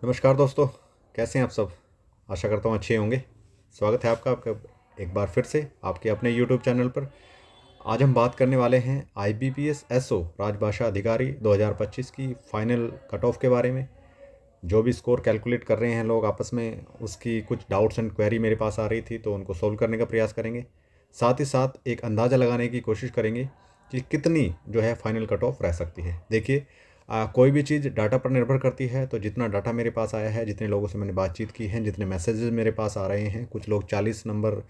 नमस्कार दोस्तों। कैसे हैं आप सब? आशा करता हूँ अच्छे होंगे। स्वागत है आपका एक बार फिर से आपके अपने यूट्यूब चैनल पर। आज हम बात करने वाले हैं IBPS SO राजभाषा अधिकारी 2025 की फाइनल कट ऑफ के बारे में। जो भी स्कोर कैलकुलेट कर रहे हैं लोग आपस में, उसकी कुछ डाउट्स एंड क्वेरी मेरे पास आ रही थी तो उनको सोल्व करने का प्रयास करेंगे। साथ ही साथ एक अंदाज़ा लगाने की कोशिश करेंगे कि कितनी जो है फाइनल कट ऑफ रह सकती है। देखिए, कोई भी चीज़ डाटा पर निर्भर करती है, तो जितना डाटा मेरे पास आया है, जितने लोगों से मैंने बातचीत की है, जितने मैसेजेस मेरे पास आ रहे हैं, कुछ लोग 40 नंबर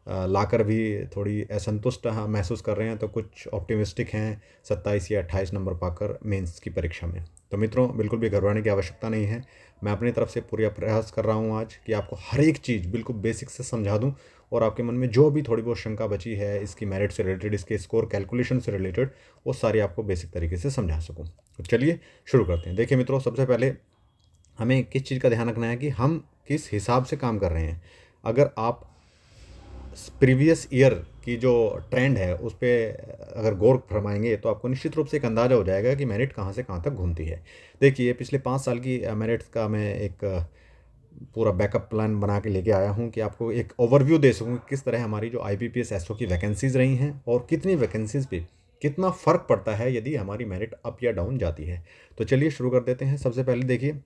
लाकर भी थोड़ी असंतुष्ट महसूस कर रहे हैं, तो कुछ ऑप्टिमिस्टिक हैं 27 या 28 नंबर पाकर मेंस की परीक्षा में। तो मित्रों, बिल्कुल भी घबराने की आवश्यकता नहीं है। मैं अपनी तरफ से पूरा प्रयास कर रहा हूँ आज कि आपको हर एक चीज़ बिल्कुल बेसिक से समझा दूँ और आपके मन में जो भी थोड़ी बहुत शंका बची है इसकी मेरिट से रिलेटेड, इसके स्कोर कैलकुलेशन से रिलेटेड, वो सारी आपको बेसिक तरीके से समझा सकूँ। तो चलिए शुरू करते हैं। देखिए मित्रों, सबसे पहले हमें किस चीज़ का ध्यान रखना है कि हम किस हिसाब से काम कर रहे हैं। अगर आप प्रीवियस ईयर की जो ट्रेंड है उस पर अगर गौर फरमाएंगे तो आपको निश्चित रूप से एक अंदाज़ा हो जाएगा कि मेरिट कहाँ से कहाँ तक घूमती है। देखिए, पिछले 5 साल की मेरिट्स का मैं एक पूरा बैकअप प्लान बना के लेके आया हूँ कि आपको एक ओवरव्यू दे सकूँ किस तरह हमारी जो IBPS SO की वैकेंसीज़ रही हैं और कितनी वैकेंसीज़ पे कितना फ़र्क पड़ता है यदि हमारी मेरिट अप या डाउन जाती है। तो चलिए शुरू कर देते हैं। सबसे पहले देखिए,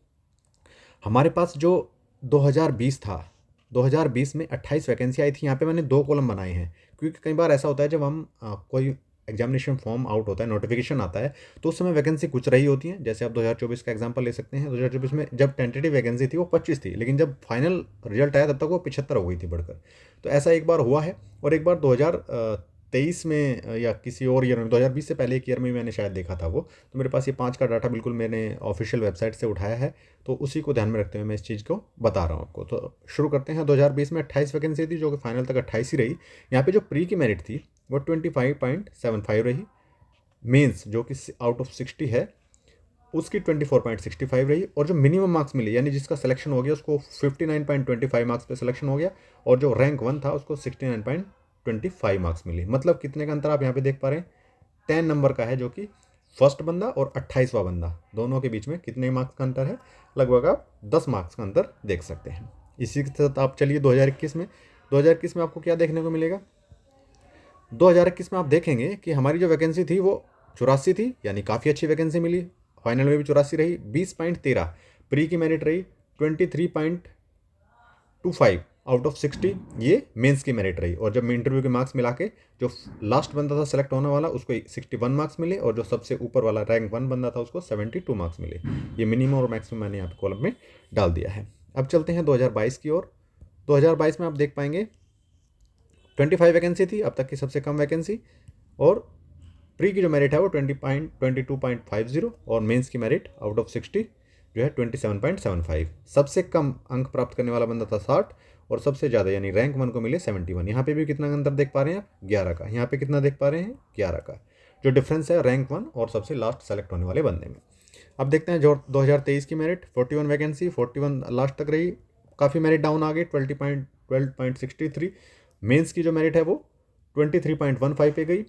हमारे पास जो 2020 था, 2020 में 28 वैकेंसी आई थी। यहाँ पे मैंने 2 कॉलम बनाए हैं, क्योंकि कई बार ऐसा होता है जब हम कोई एग्जामिनेशन फॉर्म आउट होता है, नोटिफिकेशन आता है, तो उस समय वैकेंसी कुछ रही होती हैं। जैसे आप 2024 का एग्जांपल ले सकते हैं। 2024 में जब टेंटेटिव वैकेंसी थी वो 25 थी, लेकिन जब फाइनल रिजल्ट आया तब तक वो 75 हो गई थी बढ़कर। तो ऐसा एक बार हुआ है। और एक बार 2023 में या किसी और ईयर में, 2020 से पहले एक ईयर में मैंने शायद देखा था वो। तो मेरे पास ये 5 का डाटा बिल्कुल मैंने ऑफिशियल वेबसाइट से उठाया है, तो उसी को ध्यान में रखते हुए मैं इस चीज़ को बता रहा हूँ आपको। तो शुरू करते हैं। 2020 में 28 वैकेंसी थी, जो कि फाइनल तक 28 ही रही। यहाँ पे जो प्री की मेरिट थी वो 25.75 रही। मेंस जो कि आउट ऑफ 60 है उसकी 24.65 रही। और जो मिनिमम मार्क्स मिले, यानी जिसका सिलेक्शन हो गया, उसको 59.25 मार्क्स पे सिलेक्शन हो गया। और जो रैंक 1 था उसको 69.25 मार्क्स मिली। मतलब कितने का अंतर आप यहाँ पे देख पा रहे हैं? 10 नंबर का है, जो कि फर्स्ट बंदा और 28वां बंदा दोनों के बीच में कितने मार्क्स का अंतर है? लगभग आप 10 मार्क्स का अंतर देख सकते हैं। इसी के साथ आप चलिए 2021 में आपको क्या देखने को मिलेगा? 2021 में आप देखेंगे कि हमारी जो वैकेंसी थी वो 84 थी, यानी काफ़ी अच्छी वैकेंसी मिली। फाइनल में भी 84 रही। 20.13 प्री की मेरिट रही। 23.25 आउट ऑफ 60 ये मेंस की मेरिट रही। और जब मैं इंटरव्यू के मार्क्स मिला के, जो लास्ट बंदा था सेलेक्ट होने वाला, उसको 61 मार्क्स मिले, और जो सबसे ऊपर वाला रैंक 1 बंदा था उसको 72 मार्क्स मिले। ये मिनिमम और मैक्सिमम मैंने यहाँ पे कॉलम में डाल दिया है। अब चलते हैं 2022 की ओर। 2022 में आप देख पाएंगे 25 वैकेंसी थी, अब तक की सबसे कम वैकेंसी। और प्री की जो मेरिट है वो 22.50, और मेंस की मेरिट आउट ऑफ 60 जो है 27.75। सबसे कम अंक प्राप्त करने वाला बंदा था 60, और सबसे ज़्यादा यानी रैंक 1 को मिले 71। यहाँ पे भी कितना अंतर देख पा रहे हैं आप? 11 का। यहाँ पे कितना देख पा रहे हैं? 11 का। जो डिफरेंस है रैंक 1 और सबसे लास्ट सेलेक्ट होने वाले बंदे में। अब देखते हैं जो 2023 की मेरिट। 41 वैकेंसी, 41 लास्ट तक रही। काफ़ी मेरिट डाउन आ गई, 12.63। मेंस की जो मेरिट है वो 23.15 पे गई,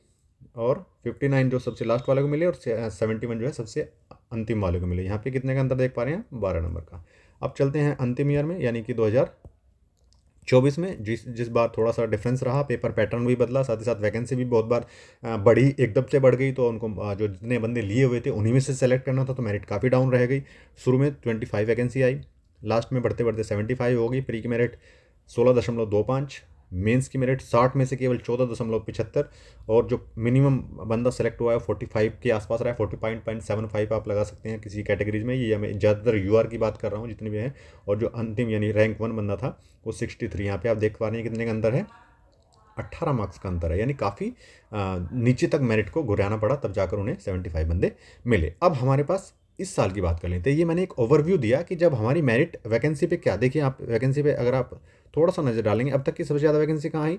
और 59 जो सबसे लास्ट वाले को मिले, और 71 जो है सबसे अंतिम वाले को मिले। यहाँ पे कितने का अंतर देख पा रहे हैं? 12 नंबर का। अब चलते हैं अंतिम ईयर में, यानी कि 2024 में। जिस जिस बार थोड़ा सा डिफरेंस रहा, पेपर पैटर्न भी बदला, साथ ही साथ वैकेंसी भी बहुत बार बढ़ी, एकदम से बढ़ गई। तो उनको जो जितने बंदे लिए हुए थे उन्हीं में से सेलेक्ट करना था, तो मेरिट काफ़ी डाउन रह गई। शुरू में 25 वैकेंसी आई, लास्ट में बढ़ते बढ़ते 75 हो गई। प्री की मेरिट 16.25, मेंस की मेरिट 60 में से केवल 14.75, और जो मिनिमम बंदा सेलेक्ट हुआ है 45 के आसपास रहा है। 45.75 आप लगा सकते हैं किसी कैटेगरीज में। ये मैं ज़्यादातर UR की बात कर रहा हूँ जितने भी हैं। और जो अंतिम यानी रैंक 1 बंदा था वो 63। यहाँ पे आप देख पा रहे हैं कितने का अंतर है? 18 मार्क्स का अंतर है, यानी काफ़ी नीचे तक मेरिट को घुराना पड़ा, तब जाकर उन्हें 75 बंदे मिले। अब हमारे पास इस साल की बात कर लेते हैं। ये मैंने एक ओवरव्यू दिया कि जब हमारी मेरिट वैकेंसी पे क्या, देखिए आप वैकेंसी पे अगर आप थोड़ा सा नज़र डालेंगे, अब तक की सबसे ज़्यादा वैकेंसी कहाँ आई?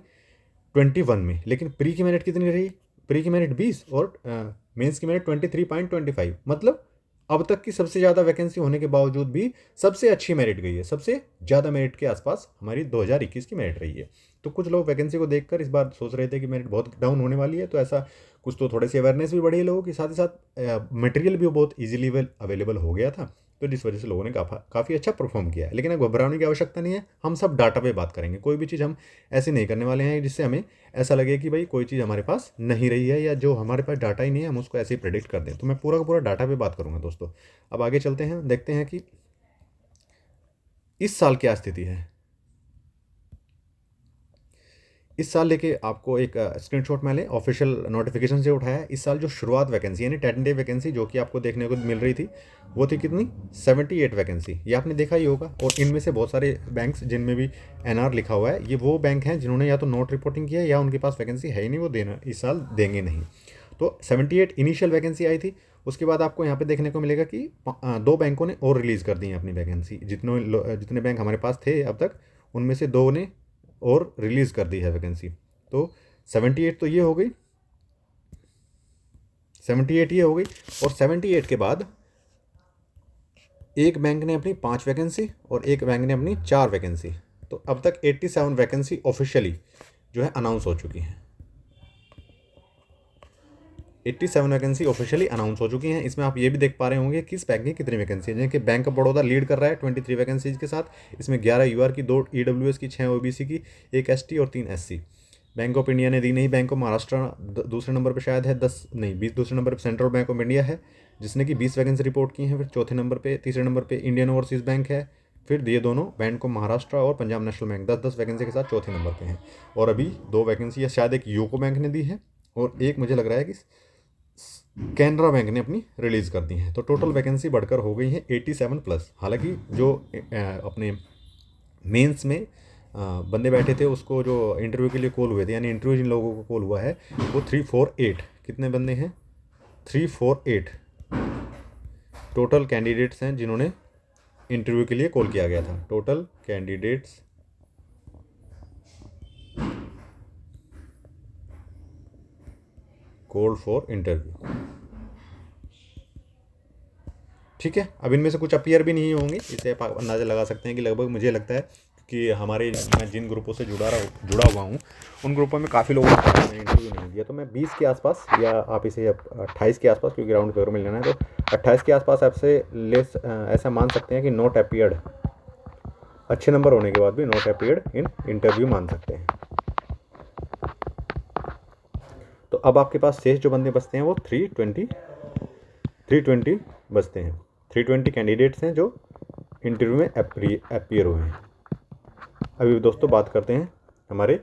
21 में। लेकिन प्री की मेरिट कितनी रही? प्री की मेरिट 20, और मेंस की मेरिट 23.25। मतलब अब तक की सबसे ज़्यादा वैकेंसी होने के बावजूद भी सबसे अच्छी मेरिट गई है। सबसे ज़्यादा मेरिट के आसपास हमारी 2021 की मेरिट रही है। तो कुछ लोग वैकेंसी को देखकर इस बार सोच रहे थे कि मेरिट बहुत डाउन होने वाली है, तो ऐसा कुछ तो थोड़े सी अवेयरनेस भी बढ़ी है लोगों की, साथ ही साथ मटेरियल भी बहुत ईजिली अवेलेबल हो गया था। तो जिस वजह से लोगों ने काफ़ी अच्छा परफॉर्म किया है। लेकिन अब घबराने की आवश्यकता नहीं है, हम सब डाटा पे बात करेंगे। कोई भी चीज़ हम ऐसी नहीं करने वाले हैं जिससे हमें ऐसा लगे कि भाई कोई चीज़ हमारे पास नहीं रही है, या जो हमारे पास डाटा ही नहीं है हम उसको ऐसे ही प्रेडिक्ट कर दें। तो मैं पूरा का पूरा डाटा पे बात करूँगा दोस्तों। अब आगे चलते हैं, देखते हैं कि इस साल क्या स्थिति है। इस साल लेके आपको एक स्क्रीनशॉट मैंने ऑफिशियल नोटिफिकेशन से उठाया है। इस साल जो शुरुआत वैकेंसी यानी टेंटेटिव वैकेंसी जो कि आपको देखने को मिल रही थी, वो थी कितनी, 78 वैकेंसी। ये आपने देखा ही होगा। और इनमें से बहुत सारे बैंक्स जिनमें भी एनआर लिखा हुआ है, ये वो बैंक हैं जिन्होंने या तो नोट रिपोर्टिंग किया है या उनके पास वैकेंसी है ही नहीं, वो देना इस साल देंगे नहीं। तो 78 इनिशियल वैकेंसी आई थी। उसके बाद आपको यहाँ पे देखने को मिलेगा कि 2 बैंकों ने और रिलीज़ कर दी है अपनी वैकेंसी। जितने बैंक हमारे पास थे अब तक, उनमें से 2 ने और रिलीज़ कर दी है वैकेंसी। तो 78 तो ये हो गई, 78 ये हो गई। और 78 के बाद एक बैंक ने अपनी 5 वैकेंसी और एक बैंक ने अपनी 4 वैकेंसी। तो अब तक 87 वैकेंसी ऑफिशियली जो है अनाउंस हो चुकी हैं। 87 वैकेंसी ऑफिशियली अनाउंस हो चुकी हैं। इसमें आप ये भी देख पा रहे होंगे किस बैंक की कितनी वैकेंसी है। जैसे कि बैंक ऑफ बड़ौदा लीड कर रहा है 23 वैकेंसीज के साथ। इसमें 11 यूआर की, 2 ईडब्ल्यूएस की, 6 ओबीसी की, 1 एसटी और 3 एससी। बैंक ऑफ इंडिया ने दी नहीं। बैंक ऑफ महाराष्ट्र दूसरे नंबर पर शायद है, 10 नहीं 20 दूसरे नंबर पर सेंट्रल बैंक ऑफ इंडिया है जिसने कि 20 वैकेंसी रिपोर्ट की हैं। फिर चौथे नंबर पर, तीसरे नंबर पर इंडियन ओवरसीज़ बैंक है। फिर ये दोनों बैंक ऑफ महाराष्ट्र और पंजाब नेशनल बैंक 10-10 वैकेंसी के साथ चौथे नंबर पे हैं। और अभी 2 वैकेंसी शायद एक यूको बैंक ने दी है और एक मुझे लग रहा है कि कैनरा बैंक ने अपनी रिलीज़ कर दी हैं। तो टोटल वैकेंसी बढ़कर हो गई है 87 प्लस। हालांकि जो अपने मेंस में बंदे बैठे थे उसको जो इंटरव्यू के लिए कॉल हुए थे, यानी इंटरव्यू जिन लोगों को कॉल हुआ है वो 348, कितने बंदे हैं, 348 टोटल कैंडिडेट्स हैं जिन्होंने इंटरव्यू के लिए कॉल किया गया था। Total candidates called for interview. ठीक है। अब इनमें से कुछ अपीयर भी नहीं होंगे, इससे आप अंदाज़ा लगा सकते हैं कि लगभग, मुझे लगता है कि मैं जिन ग्रुपों से जुड़ा हुआ हूँ उन ग्रुपों में काफ़ी लोगों ने इंटरव्यू नहीं दिया। तो मैं 20 के आसपास, या आप इसे 28 के आसपास, क्योंकि राउंड पेपर में लेना है, तो 28 के आसपास आपसे ऐसा मान सकते हैं कि नॉट अपीयर्ड, अच्छे नंबर होने के बाद भी नॉट अपीयर्ड इन इंटरव्यू मान सकते हैं। तो अब आपके पास शेष जो बंदे बचते हैं वो 320 बचते हैं। 320 कैंडिडेट्स हैं जो इंटरव्यू में अपीयर हुए हैं। अभी दोस्तों बात करते हैं हमारे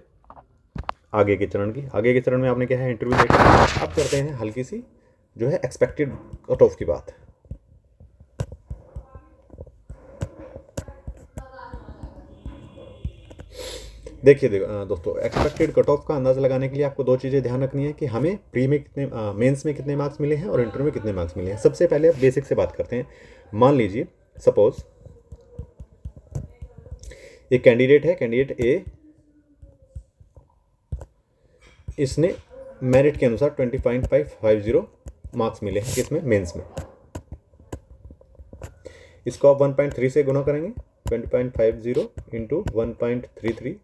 आगे के चरण की। आगे के चरण में आपने क्या है, इंटरव्यू देखा। अब करते हैं हल्की सी जो है एक्सपेक्टेड कट ऑफ की बात। देखिए दोस्तों, एक्सपेक्टेड कट ऑफ का अंदाज़ा लगाने के लिए आपको 2 चीज़ें ध्यान रखनी है कि हमें प्री में कितने, मेंस में कितने मार्क्स मिले हैं और इंटरव्यू में कितने मार्क्स मिले हैं। सबसे पहले अब बेसिक से बात करते हैं। मान लीजिए सपोज एक कैंडिडेट है, कैंडिडेट ए, इसने मेरिट के अनुसार 20.550 मार्क्स मिले हैं किसमें, मेंस में। इसको आप 1.3 से गुना करेंगे, 20.50 इंटू 1.33,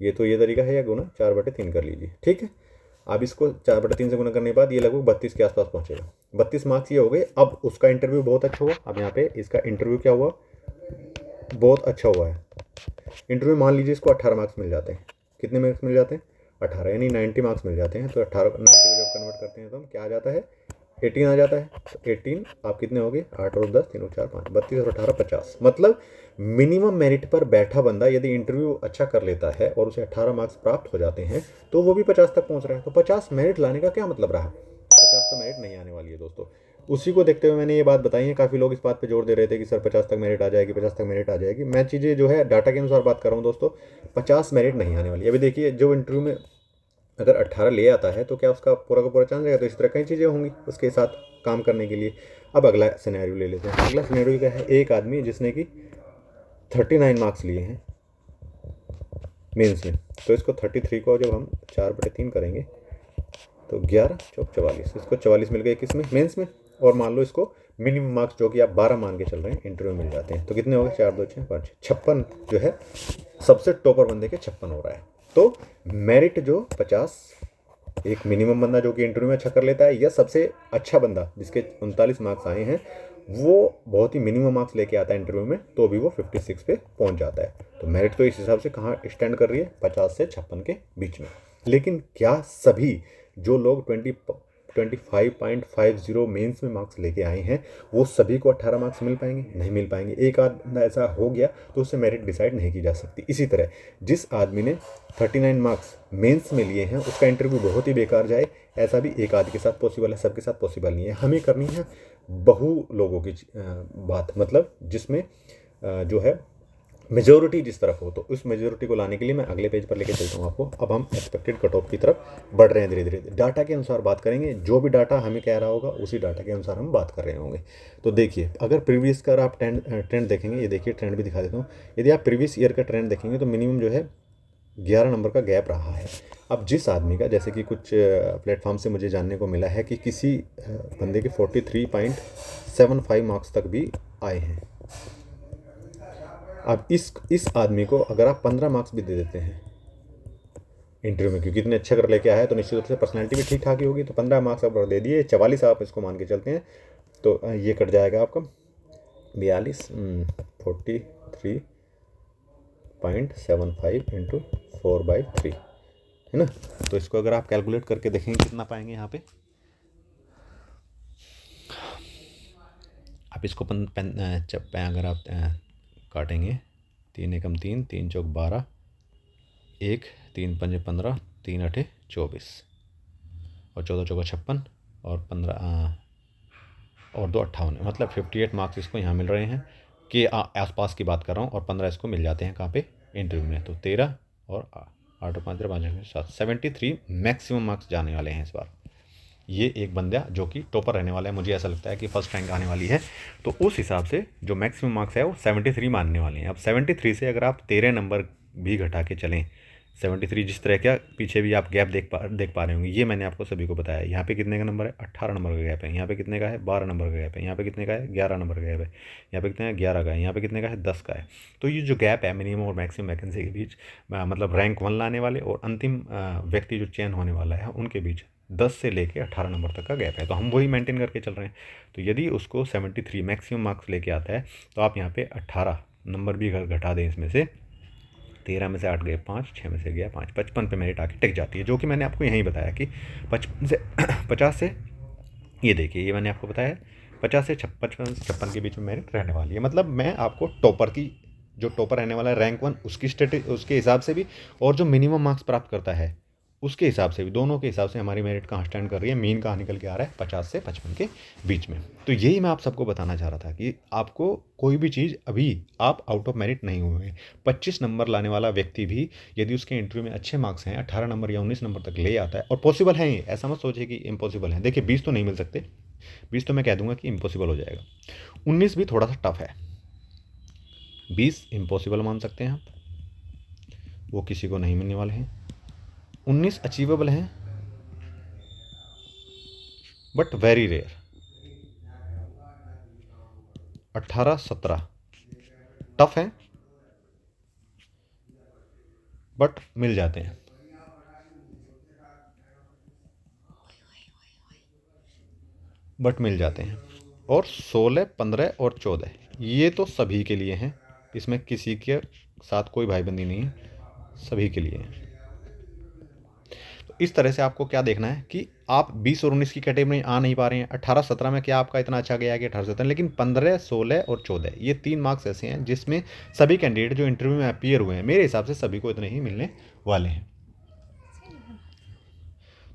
ये तो ये तरीका है, या गुना 4/3 कर लीजिए। ठीक है। अब इसको 4/3 से गुना करने के बाद ये लगभग 32 के आसपास पहुंचेगा। 32 मार्क्स ये हो गए। अब उसका इंटरव्यू बहुत अच्छा हुआ। अब यहाँ पे इसका इंटरव्यू क्या हुआ, बहुत अच्छा हुआ है। इंटरव्यू मान लीजिए इसको 18 मार्क्स मिल जाते हैं। कितने मार्क्स मिल जाते हैं, 18, यानी 90 मार्क्स मिल जाते हैं। तो 18 90 को जब कन्वर्ट करते हैं तो हम क्या आ जाता है, 18 आ जाता है। तो 18 आप कितने हो गए, 8 और 10, 3 और 4 5, 32 और 18 50। मतलब मिनिमम मेरिट पर बैठा बंदा यदि इंटरव्यू अच्छा कर लेता है और उसे 18 मार्क्स प्राप्त हो जाते हैं तो वो भी 50 तक पहुंच रहा है। तो 50 मेरिट लाने का क्या मतलब रहा, 50 तो मेरिट नहीं आने वाली है दोस्तों। उसी को देखते हुए मैंने ये बात बताई है। काफ़ी लोग इस बात पे जोर दे रहे थे कि सर 50 तक मेरिट आ जाएगी, 50 तक मेरिट आ जाएगी। मैं चीज़ें जो है डाटा के अनुसार बात कर रहा हूँ दोस्तों। 50 मेरिट नहीं आने वाली। अभी देखिए, जो इंटरव्यू में अगर 18 ले आता है तो क्या उसका पूरा का पूरा चांस रहेगा। तो इस तरह कई चीज़ें होंगी उसके साथ काम करने के लिए। अब अगला सिनेरियो ले लेते हैं। अगला सिनेरियो क्या है, एक आदमी जिसने कि 39 मार्क्स लिए हैं मेंस में। तो इसको 33 को जब हम 4/3 करेंगे तो 11 चौक 44, इसको 44 मिल गए किसमें, मेंस में। और मान लो इसको मिनिमम मार्क्स जो कि आप 12 मान के चल रहे हैं इंटरव्यू मिल जाते हैं। तो कितने हो गए, 4 2 6 5 56 जो है सबसे टॉपर बंदे के 56 हो रहा है। तो मेरिट जो 50, एक मिनिमम बंदा जो कि इंटरव्यू में अच्छा कर लेता है, या सबसे अच्छा बंदा जिसके 39 मार्क्स आए हैं, वो बहुत ही मिनिमम मार्क्स लेके आता है इंटरव्यू में, तो भी वो 56 पे पहुंच जाता है। तो मेरिट तो इस हिसाब से कहाँ स्टैंड कर रही है, 50 से 56 के बीच में। लेकिन क्या सभी जो लोग 25.50 मेंस में मार्क्स लेके आए हैं, वो सभी को 18 मार्क्स मिल पाएंगे? नहीं मिल पाएंगे। एक आधा ऐसा हो गया तो उससे मेरिट डिसाइड नहीं की जा सकती। इसी तरह जिस आदमी ने 39 मार्क्स मेंस में लिए हैं, उसका इंटरव्यू बहुत ही बेकार जाए, ऐसा भी एक आदमी के साथ पॉसिबल है, सबके साथ पॉसिबल नहीं है। हमें करनी है बहु लोगों की बात, मतलब जिसमें जो है मेजोरिटी जिस तरफ हो। तो उस मेजोरिटी को लाने के लिए मैं अगले पेज पर लेके चलता हूँ आपको। अब हम एक्सपेक्टेड कट ऑफ की तरफ बढ़ रहे हैं धीरे धीरे, डाटा के अनुसार बात करेंगे। जो भी डाटा हमें कह रहा होगा उसी डाटा के अनुसार हम बात कर रहे होंगे। तो देखिए, अगर प्रीवियस का आप ट्रेंड देखेंगे, ये देखिए ट्रेंड भी दिखा देता हूँ। यदि आप प्रीवियस ईयर का ट्रेंड देखेंगे तो मिनिमम जो है 11 नंबर का गैप रहा है। अब जिस आदमी का, जैसे कि कुछ प्लेटफॉर्म से मुझे जानने को मिला है कि किसी बंदे के 43.75 मार्क्स तक भी आए हैं। अब इस आदमी को अगर आप 15 मार्क्स भी दे देते हैं इंटरव्यू में, क्योंकि इतने अच्छे अगर लेके आया है तो निश्चित रूप से पर्सनैलिटी भी ठीक ठाक ही होगी। तो 15 मार्क्स आप दे दिए, 44 आप इसको मान के चलते हैं, तो ये कट जाएगा आपका 42 43.75 इंटू 4/3, है ना। तो इसको अगर आप कैलकुलेट करके देखेंगे कितना पाएंगे यहाँ पे, आप इसको अगर आप काटेंगे, 3 एकम 3, 3 चौक 12, 1 3 पंजे 15, 3 अठे 24 और 14 चौका 56 और 15 और 2 58, मतलब 58 मार्क्स इसको यहाँ मिल रहे हैं कि आसपास की बात कर रहा हूँ। और 15 इसको मिल जाते हैं कहाँ पे, इंटरव्यू में। तो 13 और 8 और 5 7 73 मैक्सिमम मार्क्स जाने वाले हैं इस बार। ये एक बंदा जो कि टॉपर रहने वाला है, मुझे ऐसा लगता है कि फर्स्ट रैंक आने वाली है। तो उस हिसाब से जो मैक्सिमम मार्क्स है वो 73 मानने वाले हैं। अब 73 से अगर आप 13 नंबर भी घटा के चलें, 73 जिस तरह का पीछे भी आप गैप देख पा रहे होंगे, ये मैंने आपको सभी को बताया। यहाँ पे कितने का नंबर है, 18 नंबर का गैप है। यहाँ पे कितने का है, 12 नंबर का गैप है। यहाँ पे कितने का है, 11 नंबर का गैप है। यहाँ पे कितने का, 11 का है। यहाँ पे कितने का है, 10 का है। तो ये जो गैप है मिनिमम और मैक्सिमम वैकेंसी के बीच, मतलब रैंक 1 लाने वाले और अंतिम व्यक्ति जो चयन होने वाला है उनके बीच 10 से लेके 18 नंबर तक का गैप है। तो हम वही मेंटेन करके चल रहे हैं। तो यदि उसको 73 मैक्सिमम मार्क्स लेके आता है, तो आप यहाँ पे 18 नंबर भी घटा दें इसमें से, 13 में से 8 गए 5, 6 में से गया 5, 55 पे मेरिट आके टिक जाती है। जो कि मैंने आपको यहीं बताया कि 55 से 50 से, ये देखिए ये मैंने आपको बताया 50 से 56 के बीच में मेरिट रहने वाली है। मतलब मैं आपको टॉपर की, जो टॉपर रहने वाला है रैंक 1, उसके हिसाब से भी, और जो मिनिमम मार्क्स प्राप्त करता है उसके हिसाब से भी, दोनों के हिसाब से हमारी मेरिट कहाँ स्टैंड कर रही है, मीन कहाँ निकल के आ रहा है, 50 से 55 के बीच में। तो यही मैं आप सबको बताना चाह रहा था कि आपको कोई भी चीज़, अभी आप आउट ऑफ मेरिट नहीं हुए हैं। 25 नंबर लाने वाला व्यक्ति भी यदि उसके इंटरव्यू में अच्छे मार्क्स हैं, 18 नंबर या 19 नंबर तक ले आता है, और पॉसिबल है ये, ऐसा मत सोचिए कि इम्पॉसिबल है। देखिए 20 तो नहीं मिल सकते, 20 तो मैं कह दूंगा कि इम्पॉसिबल हो जाएगा। 19 भी थोड़ा सा टफ है, 20 इम्पॉसिबल मान सकते हैं आप, वो किसी को नहीं मिलने वाले हैं। 19 अचीवेबल हैं बट वेरी रेयर। 18 17 टफ हैं बट मिल जाते हैं। और 16 15 और 14 ये तो सभी के लिए हैं, इसमें किसी के साथ कोई भाईबंदी नहीं है, सभी के लिए है। तो इस तरह से आपको क्या देखना है कि आप 20 और 19 की कैटेगरी में आ नहीं पा रहे हैं। 18 17 में क्या आपका इतना अच्छा गया है कि 18 17, लेकिन 15 16 और 14 ये 3 मार्क्स ऐसे हैं जिसमें सभी कैंडिडेट जो इंटरव्यू में अपीयर हुए हैं, मेरे हिसाब से सभी को इतने ही मिलने वाले हैं।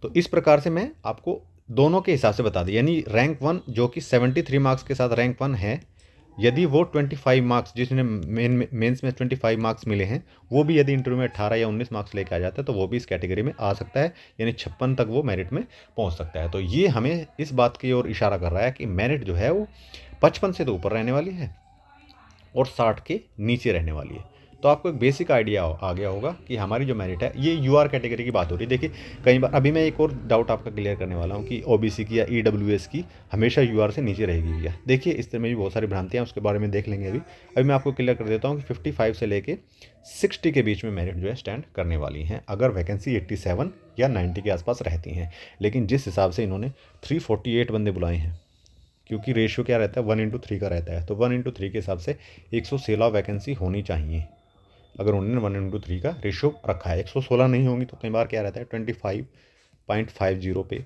तो इस प्रकार से मैं आपको दोनों के हिसाब से बता दी, यानी रैंक 1 जो कि 73 मार्क्स के साथ रैंक 1 है, यदि वो 25 मार्क्स, जिसने मेंस में 25 मार्क्स मिले हैं, वो भी यदि इंटरव्यू में 18 या 19 मार्क्स लेके आ जाता है तो वो भी इस कैटेगरी में आ सकता है, यानी 56 तक वो मेरिट में पहुंच सकता है। तो ये हमें इस बात की ओर इशारा कर रहा है कि मेरिट जो है वो 55 से तो ऊपर रहने वाली है और 60 के नीचे रहने वाली है। तो आपको एक बेसिक आइडिया आ गया होगा कि हमारी जो मेरिट है, ये यूआर कैटेगरी की बात हो रही है। देखिए कई बार, अभी मैं एक और डाउट आपका क्लियर करने वाला हूँ कि ओबीसी की या ईडब्ल्यूएस की हमेशा यूआर से नीचे रहेगी क्या। देखिए इस तरह में भी बहुत सारी भ्रांतियाँ, उसके बारे में देख लेंगे। अभी मैं आपको क्लियर कर देता हूँ कि 55 से लेके 60 के बीच में मेरिट जो है स्टैंड करने वाली हैं, अगर वैकेंसी 87 या 90 के आसपास रहती हैं। लेकिन जिस हिसाब से इन्होंने 348 बंदे बुलाए हैं, क्योंकि रेशियो क्या रहता है 1:3 का रहता है, तो 1:3 के हिसाब से 116 वैकेंसी होनी चाहिए। अगर उन्होंने 1:3 का रेशियो रखा है, 116 नहीं होंगी तो कई बार क्या रहता है 25.50 पे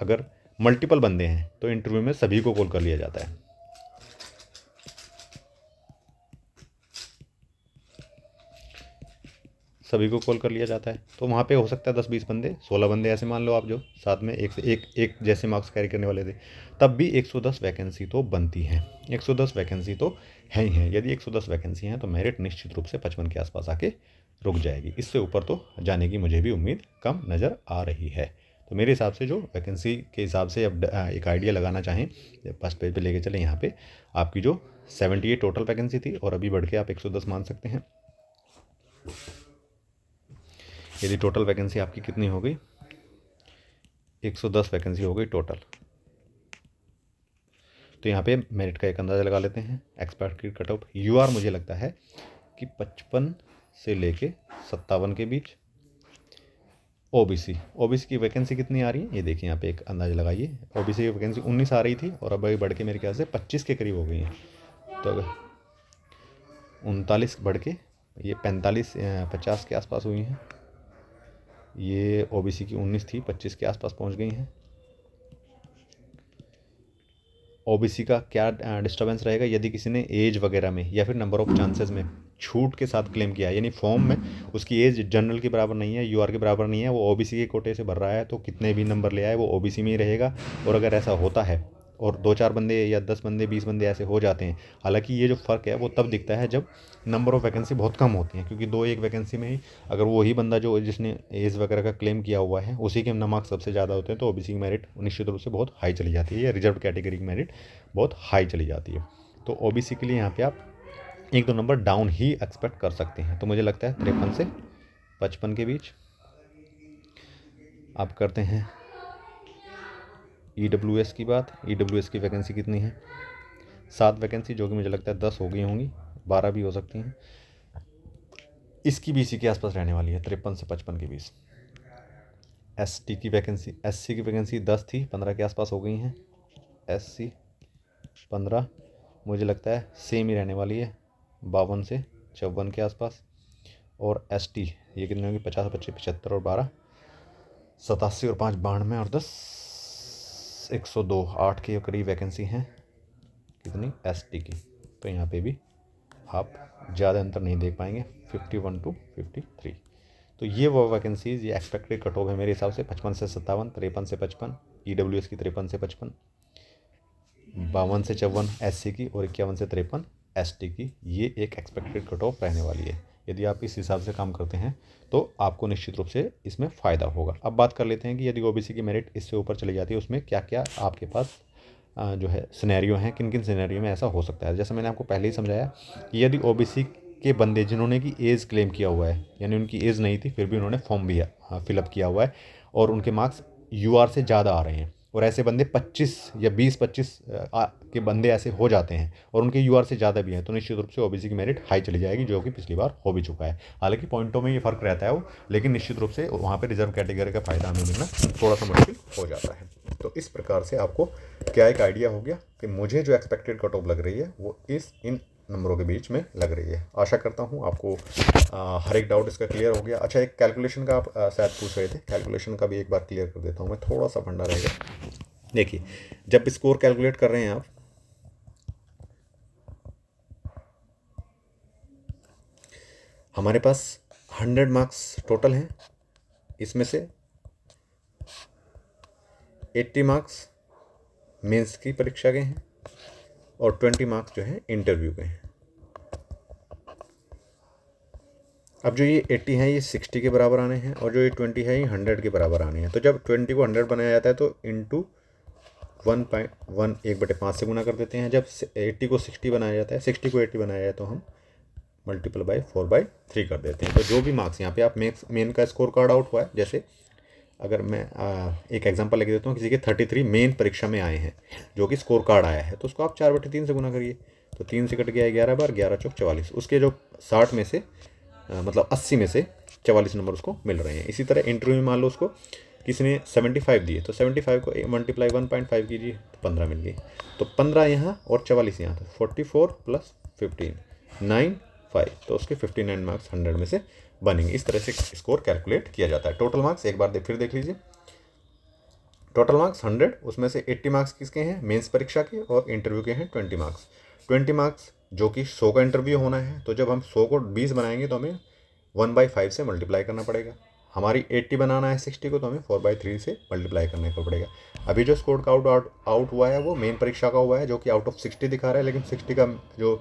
अगर मल्टीपल बंदे हैं तो इंटरव्यू में सभी को कॉल कर लिया जाता है। सभी को कॉल कर लिया जाता है, तो वहाँ पे हो सकता है 10-20 बंदे, 16 बंदे ऐसे मान लो आप, जो साथ में एक से एक जैसे मार्क्स कैरी करने वाले थे, तब भी 110 वैकेंसी तो बनती हैं। 110 वैकेंसी तो है ही है। यदि 110 वैकेंसी हैं तो मेरिट निश्चित रूप से 55 के आसपास आके रुक जाएगी। इससे ऊपर तो जाने की मुझे भी उम्मीद कम नज़र आ रही है। तो मेरे हिसाब से जो वैकेंसी के हिसाब से अब एक आइडिया लगाना चाहें, फर्स्ट पेज पे लेके चले, यहाँ पे आपकी जो 78 टोटल वैकेंसी थी और अभी बढ़ के आप 110 मान सकते हैं। यदि टोटल वैकेंसी आपकी कितनी हो गई, 110 वैकेंसी हो गई टोटल, तो यहाँ पे मेरिट का एक अंदाज़ा लगा लेते हैं। एक्सपेक्टेड कट ऑफ यूआर मुझे लगता है कि 55 से लेके 57 के बीच। ओबीसी की वैकेंसी कितनी आ रही है ये देखिए, यहाँ पे एक अंदाज़ा लगाइए। ओबीसी की वैकेंसी 19 आ रही थी और अब अभी बढ़ के मेरे ख्याल से 25 के करीब हो गई है। तो अगर 39 बढ़ के ये 50 के आसपास हुई हैं। ये ओबीसी की 19 थी, 25 के आसपास पहुंच गई हैं। ओबीसी का क्या डिस्टर्बेंस रहेगा, यदि किसी ने एज वगैरह में या फिर नंबर ऑफ चांसेस में छूट के साथ क्लेम किया है, यानी फॉर्म में उसकी एज जनरल के बराबर नहीं है, यूआर के बराबर नहीं है, वो ओबीसी के कोटे से भर रहा है, तो कितने भी नंबर ले आए वो ओबीसी में ही रहेगा। और अगर ऐसा होता है और 2-4 बंदे या 10 बंदे 20 बंदे ऐसे हो जाते हैं, हालांकि ये जो फ़र्क है वो तब दिखता है जब नंबर ऑफ़ वैकेंसी बहुत कम होती हैं, क्योंकि 2-1 वैकेंसी में ही अगर वही बंदा जो जिसने एज वगैरह का क्लेम किया हुआ है उसी के मार्क्स सबसे ज़्यादा होते हैं, तो ओबीसी की मेरिट निश्चित रूप से बहुत हाई चली जाती है, या रिजर्व कैटेगरी की मेरिट बहुत हाई चली जाती है। तो ओबीसी के लिए यहाँ पे आप 1-2 नंबर डाउन ही एक्सपेक्ट कर सकते हैं। तो मुझे लगता है 53 से 55 के बीच। आप करते हैं ईडब्ल्यूएस की बात। ईडब्ल्यूएस की वैकेंसी कितनी है, 7 वैकेंसी, जो कि मुझे लगता है 10 हो गई होंगी, 12 भी हो सकती हैं। इसकी भी इसी के आसपास रहने वाली है, 53 से 55 के बीच। एससी की वैकेंसी 10 थी, 15 के आसपास हो गई हैं। एससी 15 मुझे लगता है सेम ही रहने वाली है, 52 से 54 के आसपास। और एसटी ये कितनी होगी, 50, 25, 75 और 12 87 और 5 92 और 10 102, 8 के करीब वैकेंसी हैं कितनी एसटी की। तो यहाँ पे भी आप ज़्यादा अंतर नहीं देख पाएंगे, 51 to 53। तो ये वो वैकेंसीज़, ये एक्सपेक्टेड कट ऑफ है मेरे हिसाब से 55 से 57, 53 से 55 ईडब्ल्यूएस की, 53 से 55, 52 से 54 एससी की और 51 से 53 एसटी की। ये एक एक्सपेक्टेड कट ऑफ रहने वाली है। यदि आप इस हिसाब से काम करते हैं तो आपको निश्चित रूप से इसमें फ़ायदा होगा। अब बात कर लेते हैं कि यदि ओबीसी की मेरिट इससे ऊपर चली जाती है, उसमें क्या क्या आपके पास जो है सिनेरियो हैं, किन किन सिनेरियो में ऐसा हो सकता है। जैसे मैंने आपको पहले ही समझाया कि यदि ओबीसी के बंदे जिन्होंने कि एज क्लेम किया हुआ है, यानी उनकी एज नहीं थी फिर भी उन्होंने फॉर्म भी फिलअप किया हुआ है और उनके मार्क्स यूआर से ज़्यादा आ रहे हैं, और ऐसे बंदे 25 या 20-25 के बंदे ऐसे हो जाते हैं और उनके यूआर से ज़्यादा भी हैं, तो निश्चित रूप से ओबीसी की मेरिट हाई चली जाएगी, जो कि पिछली बार हो भी चुका है। हालांकि पॉइंटों में ये फ़र्क रहता है वो, लेकिन निश्चित रूप से वहाँ पे रिजर्व कैटेगरी का फ़ायदा हमें मिलना थोड़ा सा मुश्किल हो जाता है। तो इस प्रकार से आपको क्या एक आइडिया हो गया कि मुझे जो एक्सपेक्टेड कट ऑफ लग रही है वो इन नंबरों के बीच में लग रही है। आशा करता हूँ आपको हर एक डाउट इसका क्लियर हो गया। अच्छा, एक कैलकुलेशन का आप शायद पूछ रहे थे, कैलकुलेशन का भी एक बार क्लियर कर देता हूँ मैं, थोड़ा सा फंडा रहेगा। देखिए, जब स्कोर कैलकुलेट कर रहे हैं आप, हमारे पास 100 मार्क्स टोटल हैं, इसमें से 80 मार्क्स मेंस की परीक्षा के हैं और 20 मार्क्स जो हैं इंटरव्यू के हैं। अब जो ये 80 हैं ये 60 के बराबर आने हैं और जो ये 20 है ये 100 के बराबर आने हैं। तो जब 20 को 100 बनाया जाता है तो इंटू 1/5 से गुना कर देते हैं। जब 80 को 60 बनाया जाता है, 60 को 80 बनाया जाए तो हम मल्टीपल बाय 4/3 कर देते हैं। तो जो भी मार्क्स यहाँ पे आप मेन का स्कोर कार्ड आउट हुआ है, जैसे अगर मैं एक एग्जांपल लेके देता हूँ, किसी के 33 मेन परीक्षा में आए हैं जो कि स्कोर कार्ड आया है, तो उसको आप 4/3 से गुना करिए, तो 3 से कट गया 11 बार, 11 चौक 44, उसके जो 60 में से मतलब 80 में से 44 नंबर उसको मिल रहे हैं। इसी तरह इंटरव्यू में मान लो उसको किसी ने 75 दिए तो 75 को मल्टीप्लाई 1.5 कीजिए तो 15 मिल गई। तो 15 यहाँ और 44 यहाँ, तो 44 प्लस 15 95, तो उसके 59 मार्क्स 100 में से बनेंगे। इस तरह से स्कोर कैलकुलेट किया जाता है। टोटल मार्क्स एक बार फिर देख लीजिए। टोटल मार्क्स 100, उसमें से 80 मार्क्स किसके हैं, मेंस परीक्षा के, और इंटरव्यू के हैं 20 मार्क्स। 20 मार्क्स जो कि 100 का इंटरव्यू होना है, तो जब हम 100 को 20 बनाएंगे तो हमें 1/5 से मल्टीप्लाई करना पड़ेगा। हमारी 80 बनाना है 60 को, तो हमें 4/3 से मल्टीप्लाई करने को पड़ेगा। अभी जो स्कोर का आउट हुआ है वो मेन परीक्षा का हुआ है, जो कि आउट ऑफ 60 दिखा रहा है, लेकिन 60 का जो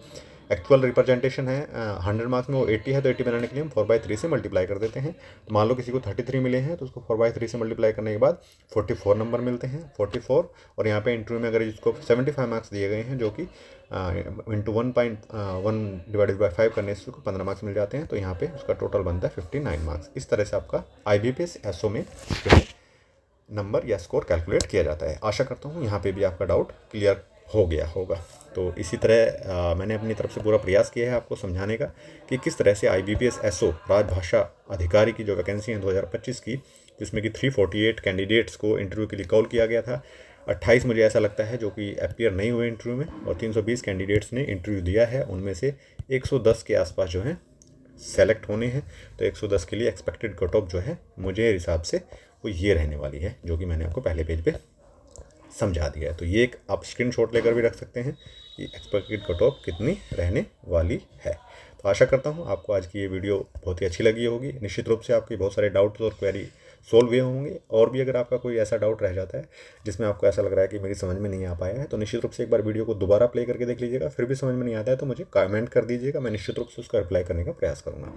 एक्चुअल रिप्रेजेंटेशन है 100 मार्क्स में वो 80 है, तो 80 बनाने के लिए हम 4/3 से मल्टीप्लाई कर देते हैं। तो मान लो किसी को 33 मिले हैं, तो उसको 4/3 से मल्टीप्लाई करने के बाद 44 नंबर मिलते हैं, 44। और यहाँ पे इंटरव्यू में अगर जिसको 75 मार्क्स दिए गए हैं, जो कि इंटू 1/1/5 करने से उसको 15 मार्क्स मिल जाते हैं, तो यहाँ पे उसका टोटल बनता है 59 मार्क्स। इस तरह से आपका IBPS SO में नंबर या स्कोर कैलकुलेट किया जाता है। आशा करता हूँ यहाँ पे भी आपका डाउट क्लियर हो गया होगा। तो इसी तरह मैंने अपनी तरफ से पूरा प्रयास किया है आपको समझाने का कि किस तरह से IBPS SO राजभाषा अधिकारी की जो वैकेंसी है 2025 की, जिसमें कि 348 कैंडिडेट्स को इंटरव्यू के लिए कॉल किया गया था। 28 मुझे ऐसा लगता है जो कि अपीयर नहीं हुए इंटरव्यू में, और 320 कैंडिडेट्स ने इंटरव्यू दिया है। उनमें से 110 के आसपास जो है सेलेक्ट होने हैं। तो 110 के लिए एक्सपेक्टेड कट ऑफ जो है मुझे हिसाब से वो ये रहने वाली है, जो कि मैंने आपको पहले पेज पे समझा दिया है। तो ये एक आप स्क्रीनशॉट लेकर भी रख सकते हैं कि एक्सपेक्टेड कट ऑफ कितनी रहने वाली है। तो आशा करता हूँ आपको आज की ये वीडियो बहुत ही अच्छी लगी होगी। निश्चित रूप से आपके बहुत सारे डाउट्स और क्वेरी सोल्व हुए होंगे, और भी अगर आपका कोई ऐसा डाउट रह जाता है जिसमें आपको ऐसा लग रहा है कि मेरी समझ में नहीं आ पाया है, तो निश्चित रूप से एक बार वीडियो को दोबारा प्ले करके देख लीजिएगा। फिर भी समझ में नहीं आता है तो मुझे कमेंट कर दीजिएगा, मैं निश्चित रूप से उसका रिप्लाई करने का प्रयास करूँगा।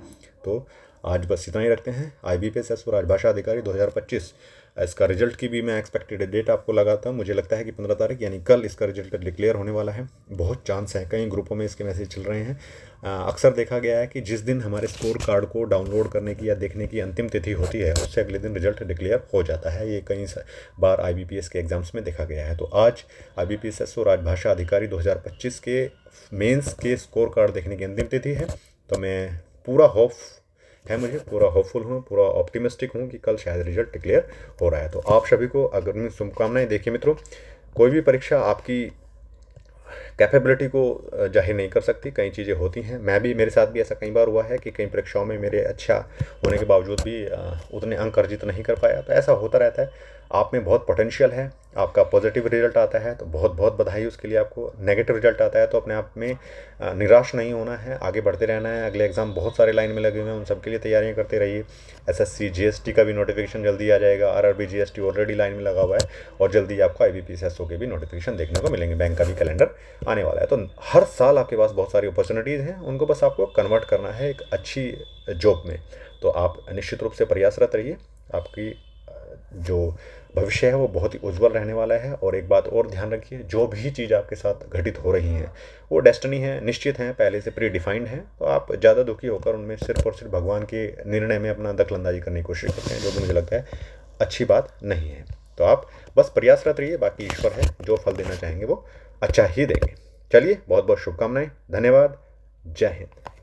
तो आज बस इतना ही रखते हैं। IBPS SO राजभाषा अधिकारी 2025, इसका रिजल्ट की भी मैं एक्सपेक्टेड डेट आपको लगाता हूँ। मुझे लगता है कि 15 तारीख यानी कल इसका रिजल्ट डिक्लेयर होने वाला है। बहुत चांस है, कई ग्रुपों में इसके मैसेज चल रहे हैं। अक्सर देखा गया है कि जिस दिन हमारे स्कोर कार्ड को डाउनलोड करने की या देखने की अंतिम तिथि होती है, उससे अगले दिन रिजल्ट डिक्लेयर हो जाता है। ये कई बार IBPS के एग्जाम्स में देखा गया है। तो आज IBPS SO राजभाषा अधिकारी 2025 के मेंस के स्कोर कार्ड देखने की अंतिम तिथि है। तो मैं पूरा मुझे पूरा होपफुल हूँ, पूरा ऑप्टिमिस्टिक हूँ कि कल शायद रिजल्ट डिक्लेयर हो रहा है। तो आप सभी को अगर मैं शुभकामनाएं। देखिए मित्रों, कोई भी परीक्षा आपकी कैपेबिलिटी को जाहिर नहीं कर सकती, कई चीज़ें होती हैं। मेरे साथ भी ऐसा कई बार हुआ है कि कई परीक्षाओं में मेरे अच्छा होने के बावजूद भी उतने अंक अर्जित नहीं कर पाया। तो ऐसा होता रहता है। आप में बहुत पोटेंशियल है, आपका पॉजिटिव रिजल्ट आता है तो बहुत बहुत बधाई उसके लिए आपको। नेगेटिव रिजल्ट आता है तो अपने आप में निराश नहीं होना है, आगे बढ़ते रहना है। अगले एग्ज़ाम बहुत सारे लाइन में लगे हुए हैं, उन सब के लिए तैयारियां करते रहिए। SSC GST का भी नोटिफिकेशन जल्दी आ जाएगा। RRB GST ऑलरेडी लाइन में लगा हुआ है, और जल्दी आपको IBPS SO के भी नोटिफिकेशन देखने को मिलेंगे। बैंक का भी कैलेंडर आने वाला है। तो हर साल आपके पास बहुत सारी अपॉर्चुनिटीज़ हैं, उनको बस आपको कन्वर्ट करना है एक अच्छी जॉब में। तो आप निश्चित रूप से प्रयासरत रहिए। आपकी जो भविष्य है वो बहुत ही उज्जवल रहने वाला है। और एक बात और ध्यान रखिए, जो भी चीज़ आपके साथ घटित हो रही हैं वो डेस्टिनी है, निश्चित है, पहले से प्री डिफाइंड है। तो आप ज़्यादा दुखी होकर उनमें सिर्फ और सिर्फ भगवान के निर्णय में अपना दखलंदाजी करने की कोशिश करते हैं, जो कि मुझे लगता है अच्छी बात नहीं है। तो आप बस प्रयासरत रहिए, बाकी ईश्वर है, जो फल देना चाहेंगे वो अच्छा ही देंगे। चलिए, बहुत बहुत शुभकामनाएं, धन्यवाद, जय हिंद।